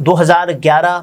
2011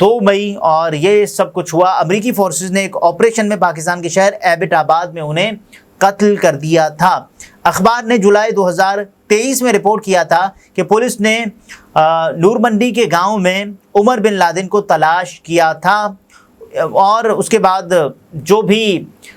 2 مئی اور یہ سب کچھ ہوا۔ امریکی فورسز نے ایک آپریشن میں پاکستان کے شہر ایبٹ آباد میں انہیں قتل کر دیا تھا۔ اخبار نے جولائی 2023 میں رپورٹ کیا تھا کہ پولیس نے نور منڈی کے گاؤں میں عمر بن لادن کو تلاش کیا تھا، اور اس کے بعد جو بھی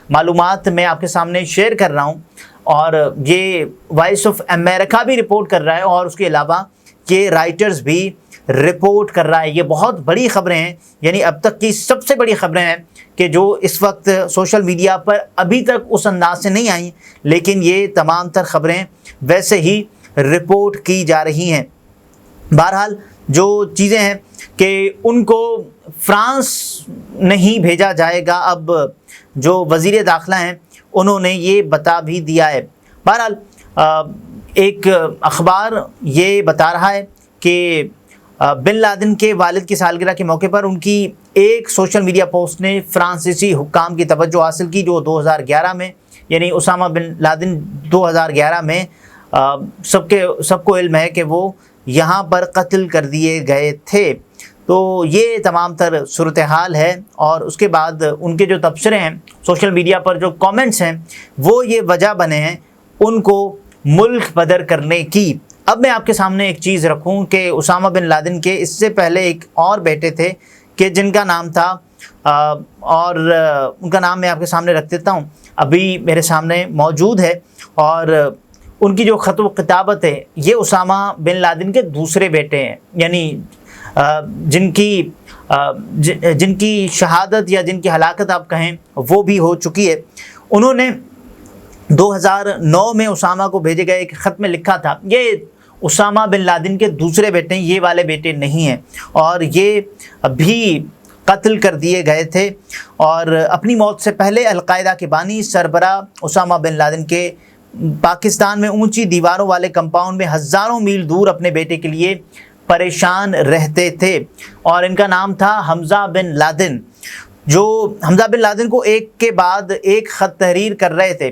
معلومات میں آپ کے سامنے شیئر کر رہا ہوں، اور یہ وائس آف امریکہ بھی رپورٹ کر رہا ہے، اور اس کے علاوہ یہ رائٹرز بھی رپورٹ کر رہا ہے۔ یہ بہت بڑی خبریں ہیں، یعنی اب تک کی سب سے بڑی خبریں ہیں کہ جو اس وقت سوشل میڈیا پر ابھی تک اس انداز سے نہیں آئیں، لیکن یہ تمام تر خبریں ویسے ہی رپورٹ کی جا رہی ہیں۔ بہرحال جو چیزیں ہیں کہ ان کو فرانس نہیں بھیجا جائے گا، اب جو وزیر داخلہ ہیں انہوں نے یہ بتا بھی دیا ہے۔ بہرحال ایک اخبار یہ بتا رہا ہے کہ بن لادن کے والد کی سالگرہ کے موقع پر ان کی ایک سوشل میڈیا پوسٹ نے فرانسیسی حکام کی توجہ حاصل کی، جو 2011 میں، یعنی اسامہ بن لادن 2011 میں سب کو علم ہے کہ وہ یہاں پر قتل کر دیے گئے تھے۔ تو یہ تمام تر صورتحال ہے، اور اس کے بعد ان کے جو تبصرے ہیں سوشل میڈیا پر، جو کامنٹس ہیں، وہ یہ وجہ بنے ہیں ان کو ملک بدر کرنے کی۔ اب میں آپ کے سامنے ایک چیز رکھوں کہ اسامہ بن لادن کے اس سے پہلے ایک اور بیٹے تھے کہ جن کا نام تھا، اور ان کا نام میں آپ کے سامنے رکھ دیتا ہوں، ابھی میرے سامنے موجود ہے، اور ان کی جو خط و کتابت ہے یہ اسامہ بن لادن کے دوسرے بیٹے ہیں، یعنی جن کی شہادت یا جن کی ہلاکت آپ کہیں وہ بھی ہو چکی ہے۔ انہوں نے 2009 میں اسامہ کو بھیجے گئے ایک خط میں لکھا تھا، یہ اسامہ بن لادن کے دوسرے بیٹے ہیں، یہ والے بیٹے نہیں ہیں، اور یہ بھی قتل کر دیے گئے تھے۔ اور اپنی موت سے پہلے القاعدہ کے بانی سربراہ اسامہ بن لادن کے پاکستان میں اونچی دیواروں والے کمپاؤنڈ میں ہزاروں میل دور اپنے بیٹے کے لیے پریشان رہتے تھے، اور ان کا نام تھا حمزہ بن لادن، جو حمزہ بن لادن کو ایک کے بعد ایک خط تحریر کر رہے تھے،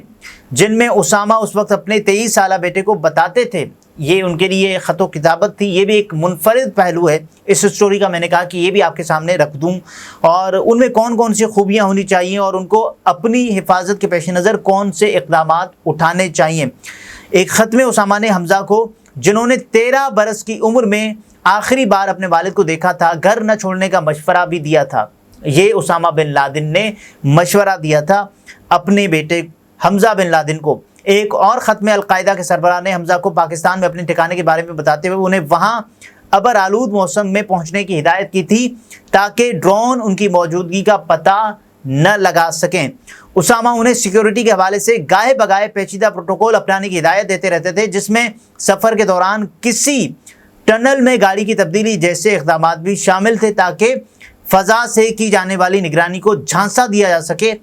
جن میں اسامہ اس وقت اپنے 23 سالہ بیٹے کو بتاتے تھے۔ یہ ان کے لیے خط و کتابت تھی، یہ بھی ایک منفرد پہلو ہے اس سٹوری کا، میں نے کہا کہ یہ بھی آپ کے سامنے رکھ دوں، اور ان میں کون کون سی خوبیاں ہونی چاہیے، اور ان کو اپنی حفاظت کے پیش نظر کون سے اقدامات اٹھانے چاہیے۔ ایک خط میں اسامہ نے حمزہ کو، جنہوں نے 13 برس کی عمر میں آخری بار اپنے والد کو دیکھا تھا، گھر نہ چھوڑنے کا مشورہ بھی دیا تھا۔ یہ اسامہ بن لادن نے مشورہ دیا تھا اپنے بیٹے حمزہ بن لادن کو۔ ایک اور خط میں القاعدہ کے سربراہ نے حمزہ کو پاکستان میں اپنے ٹھکانے کے بارے میں بتاتے ہوئے انہیں وہاں ابر آلود موسم میں پہنچنے کی ہدایت کی تھی تاکہ ڈرون ان کی موجودگی کا پتہ نہ لگا سکیں۔ اسامہ انہیں سیکیورٹی کے حوالے سے گاہے بگاہے پیچیدہ پروٹوکول اپنانے کی ہدایت دیتے رہتے تھے، جس میں سفر کے دوران کسی ٹنل میں گاڑی کی تبدیلی جیسے اقدامات بھی شامل تھے تاکہ فضا سے کی جانے والی نگرانی کو جھانسا دیا جا سکے۔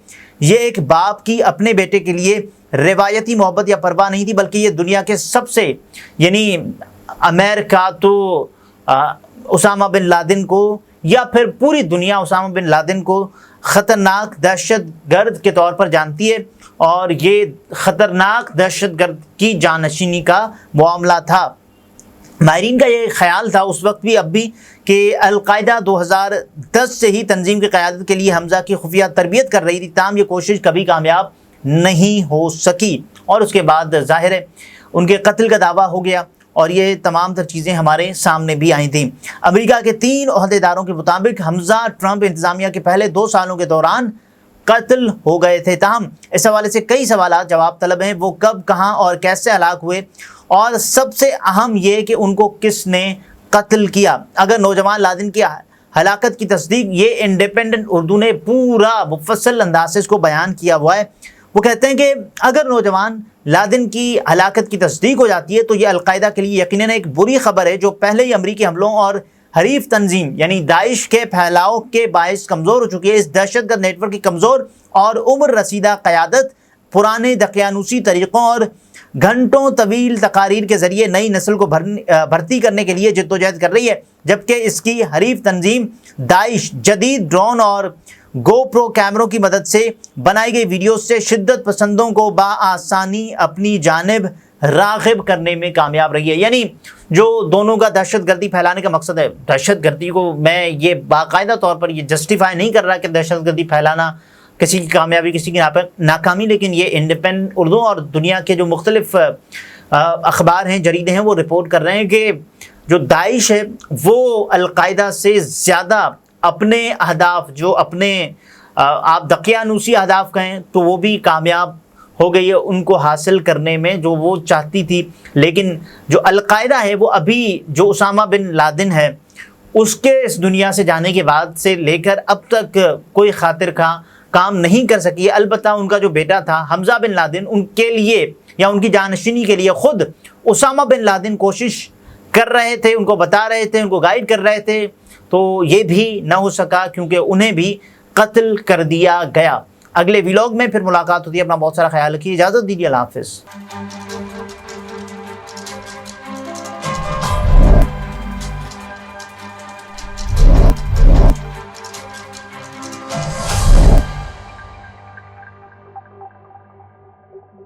یہ ایک باپ کی اپنے بیٹے کے لیے روایتی محبت یا پرواہ نہیں تھی، بلکہ یہ دنیا کے سب سے، یعنی امریکہ تو اسامہ بن لادن کو، یا پھر پوری دنیا اسامہ بن لادن کو خطرناک دہشت گرد کے طور پر جانتی ہے، اور یہ خطرناک دہشت گرد کی جانشینی کا معاملہ تھا۔ ماہرین کا یہ خیال تھا اس وقت بھی اب بھی کہ القاعدہ 2010 سے ہی تنظیم کی قیادت کے لیے حمزہ کی خفیہ تربیت کر رہی تھی، تاہم یہ کوشش کبھی کامیاب نہیں ہو سکی، اور اس کے بعد ظاہر ہے ان کے قتل کا دعویٰ ہو گیا، اور یہ تمام تر چیزیں ہمارے سامنے بھی آئی تھیں۔ امریکہ کے 3 عہدیداروں کے مطابق حمزہ ٹرمپ انتظامیہ کے پہلے 2 سالوں کے دوران قتل ہو گئے تھے، تاہم اس حوالے سے کئی سوالات جواب طلب ہیں۔ وہ کب، کہاں اور کیسے ہلاک ہوئے، اور سب سے اہم یہ کہ ان کو کس نے قتل کیا۔ اگر نوجوان لادن کی ہلاکت کی تصدیق، یہ انڈیپینڈنٹ اردو نے پورا مفصل انداز سے اس کو بیان کیا ہوا ہے۔ وہ کہتے ہیں کہ اگر نوجوان لادن کی ہلاکت کی تصدیق ہو جاتی ہے تو یہ القاعدہ کے لیے یقیناً ایک بری خبر ہے، جو پہلے ہی امریکی حملوں اور حریف تنظیم یعنی داعش کے پھیلاؤ کے باعث کمزور ہو چکی ہے۔ اس دہشت گرد نیٹ ورک کی کمزور اور عمر رسیدہ قیادت پرانے دقیانوسی طریقوں اور گھنٹوں طویل تقاریر کے ذریعے نئی نسل کو بھرتی کرنے کے لیے جدوجہد کر رہی ہے، جبکہ اس کی حریف تنظیم داعش جدید ڈرون اور گو پرو کیمروں کی مدد سے بنائی گئی ویڈیوز سے شدت پسندوں کو بآسانی اپنی جانب راغب کرنے میں کامیاب رہی ہے۔ یعنی جو دونوں کا دہشت گردی پھیلانے کا مقصد ہے، دہشت گردی کو میں یہ باقاعدہ طور پر یہ جسٹیفائی نہیں کر رہا کہ دہشت گردی پھیلانا کسی کی کامیابی کسی کی ناکامی، لیکن یہ انڈیپینڈنٹ اردو اور دنیا کے جو مختلف اخبار ہیں، جریدے ہیں، وہ رپورٹ کر رہے ہیں کہ جو داعش ہے وہ القاعدہ سے زیادہ اپنے اہداف، جو اپنے آپ دقیانوسی اہداف کہیں تو وہ بھی کامیاب ہو گئی ہے ان کو حاصل کرنے میں جو وہ چاہتی تھی۔ لیکن جو القاعدہ ہے وہ ابھی جو اسامہ بن لادن ہے اس کے اس دنیا سے جانے کے بعد سے لے کر اب تک کوئی خاطر کا کام نہیں کر سکی ہے۔ البتہ ان کا جو بیٹا تھا حمزہ بن لادن، ان کے لیے یا ان کی جانشینی کے لیے خود اسامہ بن لادن کوشش کر رہے تھے، ان کو بتا رہے تھے، ان کو گائیڈ کر رہے تھے، تو یہ بھی نہ ہو سکا کیونکہ انہیں بھی قتل کر دیا گیا۔ اگلے ویلاگ میں پھر ملاقات ہوتی ہے، اپنا بہت سارا خیال رکھیے، اجازت دیجیے، اللہ حافظ۔